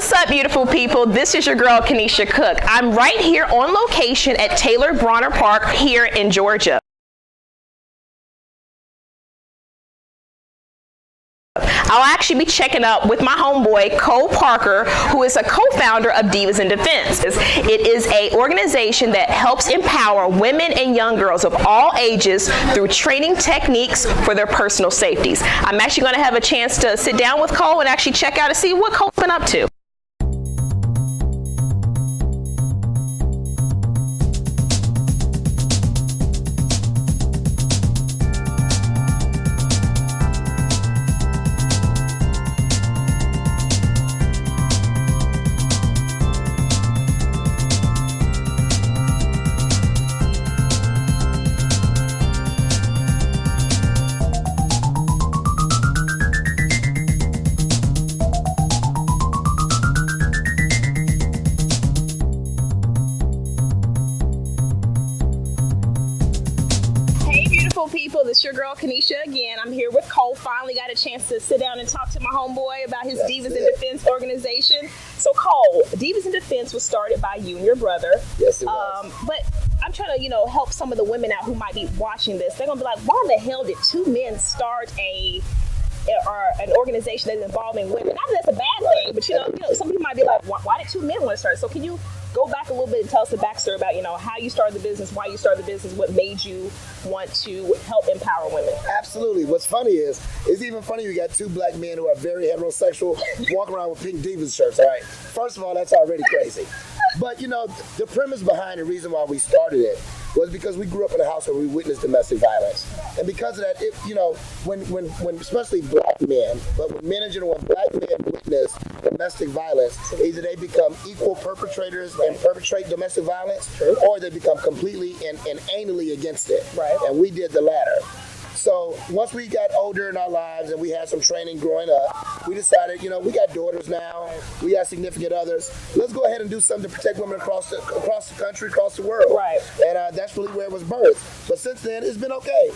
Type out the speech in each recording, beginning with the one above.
What's up, beautiful people? This is your girl, Kenesha Cook. I'm right here on location at Taylor Bronner Park here in Georgia. I'll actually be checking up with my homeboy, Cole Parker, who is a co-founder of Divas in Defense. It is an organization that helps empower women and young girls of all ages through training techniques for their personal safeties. I'm actually going to have a chance to sit down with Cole and actually check out and see what Cole's been up to. People, this is your girl Kenesha again. I'm here with Cole. Finally got a chance to sit down and talk to my homeboy about his Divas in Defense organization. So Cole, Divas in Defense was started by you and your brother. Yes, it was. But I'm trying to, help some of the women out who might be watching this. They're gonna be like, why the hell did two men start an organization that's involving women? Not that that's a bad thing, but some people might be like, why did two men want to start? So can you go back a little bit and tell us the backstory about, how you started the business, why you started the business, what made you want to help empower women? Absolutely. What's funny is, it's even funny you got two black men who are very heterosexual walking around with pink Divas shirts, all right? First of all, that's already crazy. But, the premise behind the reason why we started it was because we grew up in a house where we witnessed domestic violence. And because of that, when especially black men, but when men in general, when black men witness domestic violence, either they become equal perpetrators and perpetrate domestic violence, or they become completely and anally against it. Right. And we did the latter. So once we got older in our lives and we had some training growing up, we decided, we got daughters now, we got significant others. Let's go ahead and do something to protect women across the country, across the world. Right. And that's really where it was birthed. But since then, it's been okay.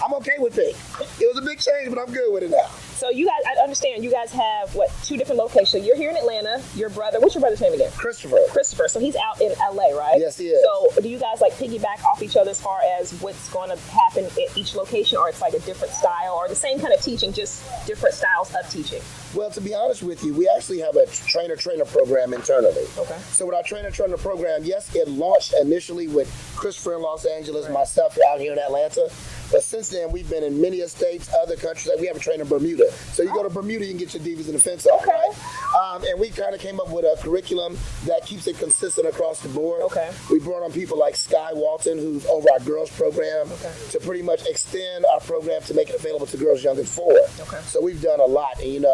I'm okay with pink. It was a big change, but I'm good with it now. So you guys, I understand you guys have, two different locations. So you're here in Atlanta. Your brother, what's your brother's name again? Christopher. So he's out in LA, right? Yes, he is. So do you guys piggyback off each other as far as what's going to happen at each location, or it's like a different style, or the same kind of teaching, just different styles of teaching? Well, to be honest with you, we actually have a trainer program internally. Okay. So with our trainer program, yes, it launched initially with Christopher in Los Angeles, myself out here in Atlanta. But since then, we've been in many states, other countries. Like we have a trainer in Bermuda. So you go to Bermuda, you can get your Divas in Defense on, right? And we kind of came up with a curriculum that keeps it consistent across the board. Okay. We brought on people like Sky Walton, who's over our girls program, to pretty much extend our program to make it available to girls younger than 4. Okay. So we've done a lot, and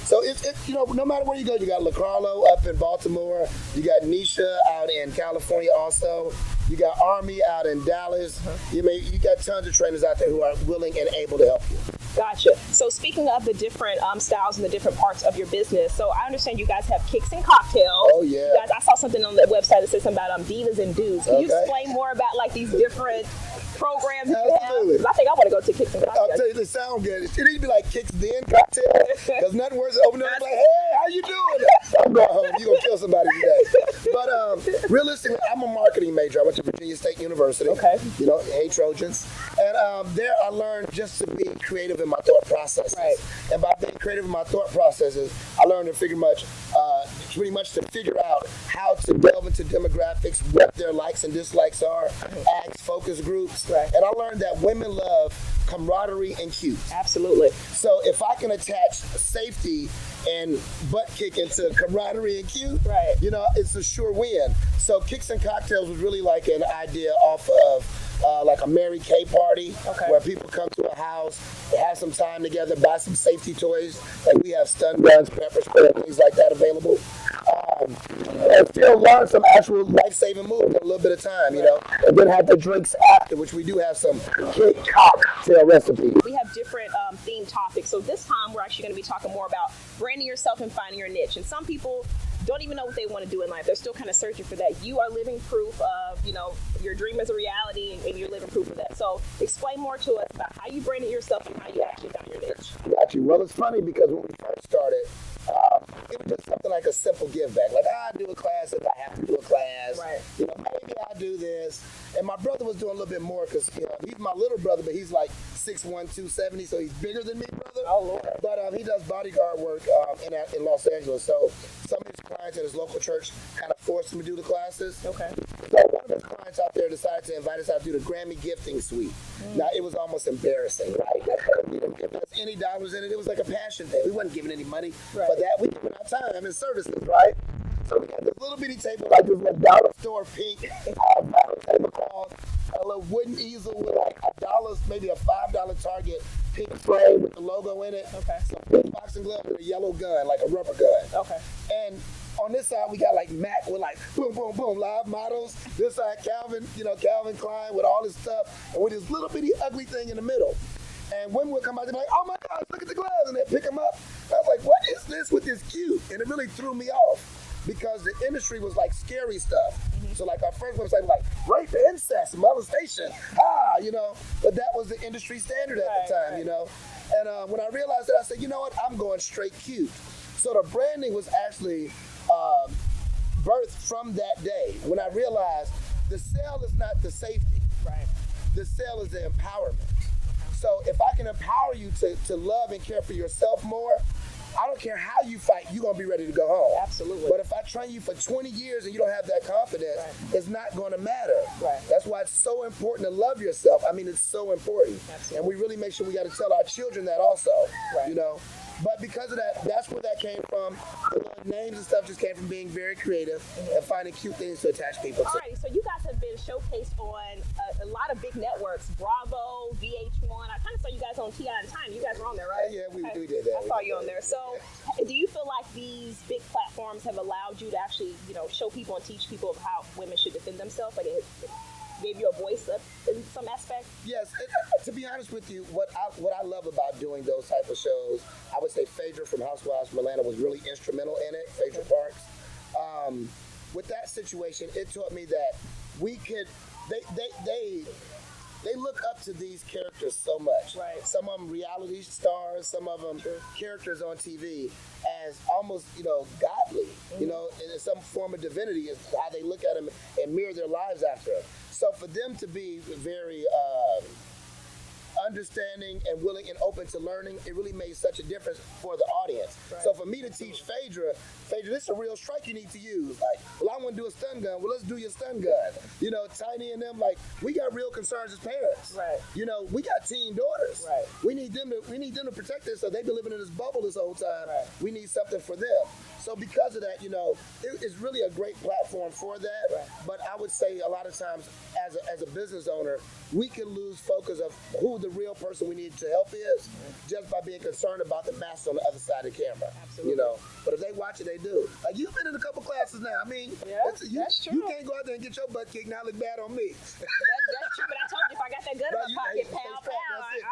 so it's no matter where you go, you got LaCarlo up in Baltimore, you got Nisha out in California also. You got Army out in Dallas. You got tons of trainers out there who are willing and able to help you. Gotcha. So speaking of the different styles and the different parts of your business, so I understand you guys have kicks and cocktails. Oh yeah. You guys, I saw something on the website that said something about Divas and Dudes. Can you explain more about these different programs that you have? 'Cause I think I want to go to Kicks and Cocktails. I'll tell you, they sound good. It need to be like Kicks then Cocktails. Because nothing worse than opening up and like, hey, how you doing? I'm going home. You're going to kill somebody today. But realistically, I'm a marketing major. I went to Virginia State University. Okay. Hey Trojans. And there I learned just to be creative in my thought processes. Right. And by being creative in my thought processes, I learned to pretty much to figure out how to delve into demographics, what their likes and dislikes are, ask focus groups. Right. And I learned that women love camaraderie and cute. Absolutely. So if I can attach safety and butt kick into camaraderie and cute, right, it's a sure win. So Kicks and Cocktails was really like an idea off of like a Mary Kay party, where people come to a house, they have some time together, buy some safety toys. Like we have stun guns, pepper spray, things like that available. And still learn some actual life-saving moves in a little bit of time, and then have the drinks after, which we do have some kick cocktail recipes. We have different themed topics. So this time we're actually going to be talking more about branding yourself and finding your niche. And some people don't even know what they want to do in life. They're still kind of searching for that. You are living proof of, your dream is a reality, and you're living proof of that. So explain more to us about how you branded yourself and how you actually found your niche. Well, it's funny because when we first started, it was just something like a simple give back. Like, I do a class if I have to do a class. Right. You know, maybe I do this. And my brother was doing a little bit more because, you know, he's my little brother, but he's like 6'1", 270, so he's bigger than me, brother. Oh, Lord. But he does bodyguard work in Los Angeles. So some of his clients at his local church kind of forced him to do the classes. Okay. So one of his clients out there decided to invite us out to do the Grammy gifting suite. Now, it was almost embarrassing, right? We didn't give us any dollars in it. It was like a passion thing. We wasn't giving any money for that. We giving our time and services, right? So we got this little bitty table, like this little dollar store pink tablecloth, a little wooden easel with like $1, maybe a $5 Target pink frame with the logo in it. Okay. Some pink boxing gloves and a yellow gun, like a rubber gun. Okay. And on this side, we got like Mac with like boom, boom, boom, live models. This side, Calvin, Calvin Klein with all this stuff. And with this little bitty ugly thing in the middle. And women would come out, they'd be like, oh my gosh, look at the gloves. And they'd pick them up. I was like, what is this with this cute? And it really threw me off because the industry was like scary stuff. So like our first website was like rape, incest, molestation, but that was the industry standard at the time, And when I realized that, I said, you know what, I'm going straight cute. So the branding was actually birthed from that day when I realized the sale is not the safety. Right. The sale is the empowerment. So if I can empower you to love and care for yourself more, I don't care how you fight, you're going to be ready to go home. Absolutely. But if I train you for 20 years and you don't have that confidence, it's not going to matter. Right. That's why it's so important to love yourself. I mean, it's so important. Absolutely. And we really make sure we got to tell our children that also, Right. But because of that, that's where that came from. The names and stuff just came from being very creative and finding cute things to attach people to. Alrighty, so you guys have been showcased on a lot of big networks, Bravo, VH1. I kind of saw you guys on TI and Time. You guys were on there, right? Yeah, we did that. I saw you on there. So do you feel like these big platforms have allowed you to actually, show people and teach people of how women should defend themselves? Like it gave you a voice up in some aspect? Yes. To be honest with you, what I love about doing those type of shows, I would say Phaedra from Housewives from Atlanta was really instrumental in it, Phaedra Parks. With that situation, it taught me that we could, they look up to these characters so much. Right. Some of them reality stars, some of them characters on TV as almost, godly, in some form of divinity is how they look at them and mirror their lives after them. So for them to be very understanding and willing and open to learning, it really made such a difference for the audience. Right. So for me to teach Phaedra, this is a real strike you need to use. Like, well, I want to do a stun gun. Well, let's do your stun gun. Tiny and them, like, we got real concerns as parents. Right. We got teen daughters. Right. We need them to protect us, so they've been living in this bubble this whole time. Right. We need something for them. So because of that, it's really a great platform for that. Right. But I would say a lot of times as a business owner, we can lose focus of who the real person we need to help is just by being concerned about the master on the other side of the camera. Absolutely. But if they watch it, they do. Like, you've been in a couple classes now. I mean, that's true. You can't go out there and get your butt kicked. Now look bad on me. That's true, but I told you if I got that gun in my pocket, pow,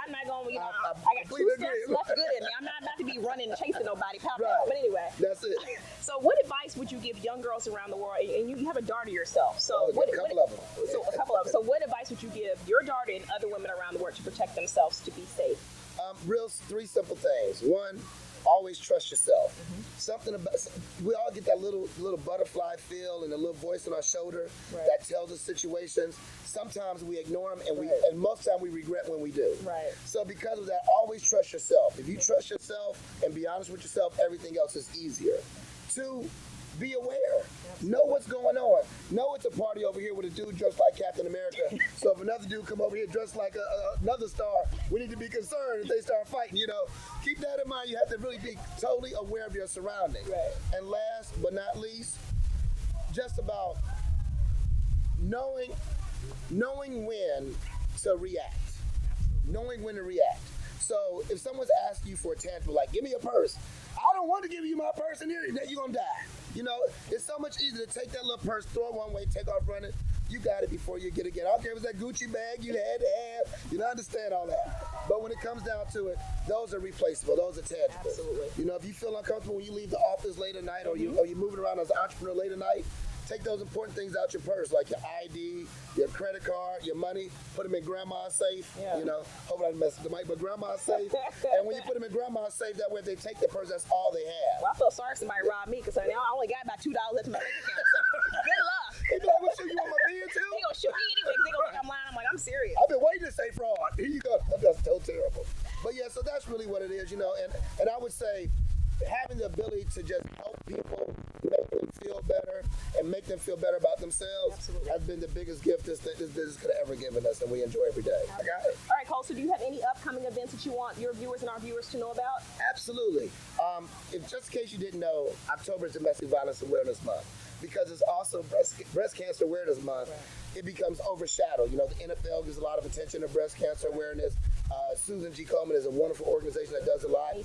I'm not going to, I got two steps left good in me. I'm not about to be running and chasing nobody, pow. But anyway. That's it. So what advice would you give young girls around the world? And you have a daughter yourself. So a couple of them. So a couple of them. So what advice would you give your daughter and other women around the world to protect themselves, to be safe? Three simple things. One, always trust yourself. Something about, we all get that little butterfly feel and a little voice on our shoulder that tells us situations. Sometimes we ignore them, and most of the time we regret when we do. Right. So because of that, always trust yourself. If you trust yourself and be honest with yourself, everything else is easier. Two, be aware. Know what's going on. Know it's a party over here with a dude dressed like Captain America. So if another dude come over here dressed like another star, we need to be concerned if they start fighting. Keep that in mind. You have to really be totally aware of your surroundings. Right. And last but not least, just about knowing when to react. Knowing when to react. So if someone's asking you for a tangible, like, give me a purse. I don't want to give you my purse, and you're going to die. It's so much easier to take that little purse, throw it one way, take off running. You got it before you get it again. I don't care if it's that Gucci bag you had to have. You don't understand all that. But when it comes down to it, those are replaceable. Those are tangible. Absolutely. If you feel uncomfortable when you leave the office late at night or you're moving around as an entrepreneur late at night, take those important things out your purse, like your ID, your credit card, your money, put them in grandma's safe. Yeah. You know, hopefully I didn't mess with the mic, but grandma's safe. And when you put them in grandma's safe, that way if they take the purse, that's all they have. Well, I feel sorry if somebody robbed me because I only got about $2 left in my bank account. So good luck. They be like, what shoot you on my pen too? They gonna shoot me anyway because they gonna think I'm lying. I'm like, I'm serious. I've been waiting to say fraud. Here you go. That's so terrible. But yeah, so that's really what it is, you know. And I would say having the ability to just help people, make them feel better, and make them feel better about themselves has been the biggest gift this business could have ever given us, and we enjoy every day. I got it. All right, Cole, so do you have any upcoming events that you want your viewers and our viewers to know about? Absolutely. If just in case you didn't know, October is Domestic Violence Awareness Month. Because it's also breast cancer awareness month, it becomes overshadowed. You know, the NFL gives a lot of attention to breast cancer awareness. Susan G. Komen is a wonderful organization that does a lot.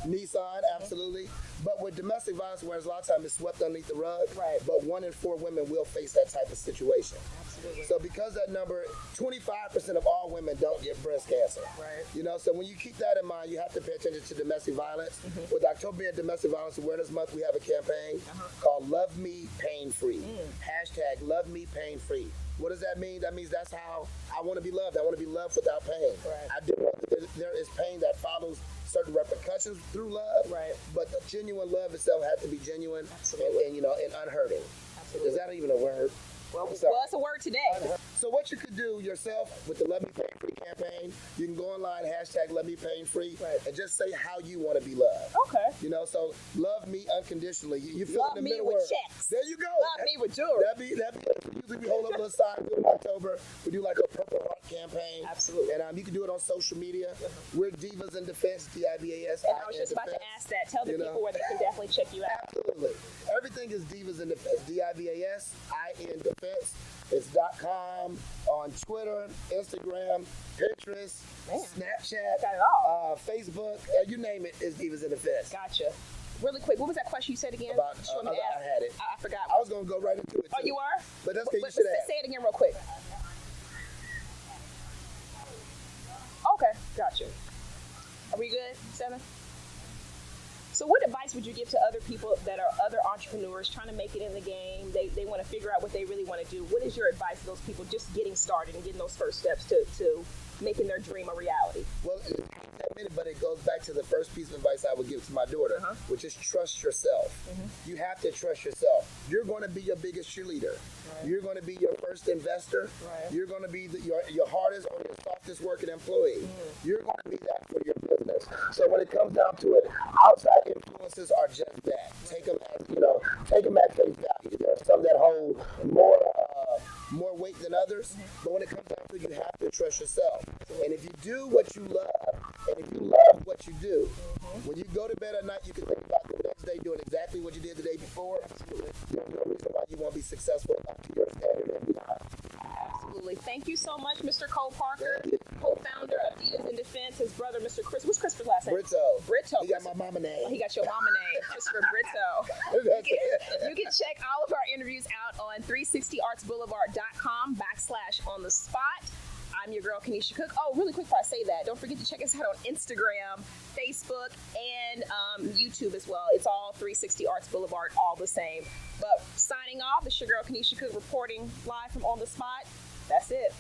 Nissan, absolutely. But with domestic violence awareness, a lot of times it's swept underneath the rug. Right. But 1 in 4 women will face that type of situation. Absolutely. So because that number, 25% of all women don't get breast cancer. Right. You know, so when you keep that in mind, you have to pay attention to domestic violence. With October being Domestic Violence Awareness Month, we have a campaign called Love Me Pain Free. Hashtag Love Me Pain Free. What does that mean? That means that's how I want to be loved. I want to be loved without pain. Right. I do know that there is pain that follows certain repercussions through love. Right. But the genuine love itself has to be genuine and you know, and unhurting. Absolutely. Is that even a word? Well, it's a word today. So what you could do yourself with the Love Me Pain Free campaign, you can go online, hashtag Love Me Pain Free, and just say how you want to be loved. Okay. You know, so love me unconditionally. You fill Love in the me middle with word. checks. There you go. Love me with jewelry. Usually we hold up a little sign in October. We do like a Purple Heart campaign. Absolutely. And you can do it on social media. We're Divas in Defense, Divas. And I was just about to ask that. Tell the people where they can definitely check you out. Absolutely. Everything is Divas in Defense. Divas, in Defense. It's .com, on Twitter, Instagram, Pinterest, Snapchat, Got it all. Facebook, you name it, is Divas in Defense. Gotcha. Really quick, what was that question you said again? About, I had it. I forgot. I was going to go right into it, too. Oh, you are? But that's because you should ask. Say it again real quick. Okay, gotcha. Are we good, 7? So what advice would you give to other people that are other entrepreneurs trying to make it in the game? They want to figure out what they really want to do. What is your advice to those people just getting started and getting those first steps to making their dream a reality? Well, but it goes back to the first piece of advice I would give to my daughter, which is trust yourself. You have to trust yourself. You're going to be your biggest cheerleader. Right. You're going to be your first investor. Right. You're going to be your hardest or your softest working employee. You're going to be that for your business. So when it comes down to it, outside influences are just that. Take them at face value. There are some that hold more weight than others, but when it comes down to it, you have to trust yourself. And if you do what you love, and if you love what you do, when you go to bed at night, you can think about the next day doing exactly what you did the day before. There's no reason why you won't be successful up to your standard and beyond. Absolutely. Thank you so much, Mr. Cole Parker, co-founder of Divas in Defense. His brother, Mr. Chris. What's Christopher's last name? Brito. He got my mama name. Oh, he got your mama name, Christopher Brito. You can check all of our interviews out on 360artsboulevard.com/on the spot. I'm your girl, Kenesha Cook. Oh, really quick before I say that, don't forget to check us out on Instagram, Facebook, and YouTube as well. It's all 360 Arts Boulevard, all the same. But signing off, it's your girl, Kenesha Cook, reporting live from On the Spot. That's it.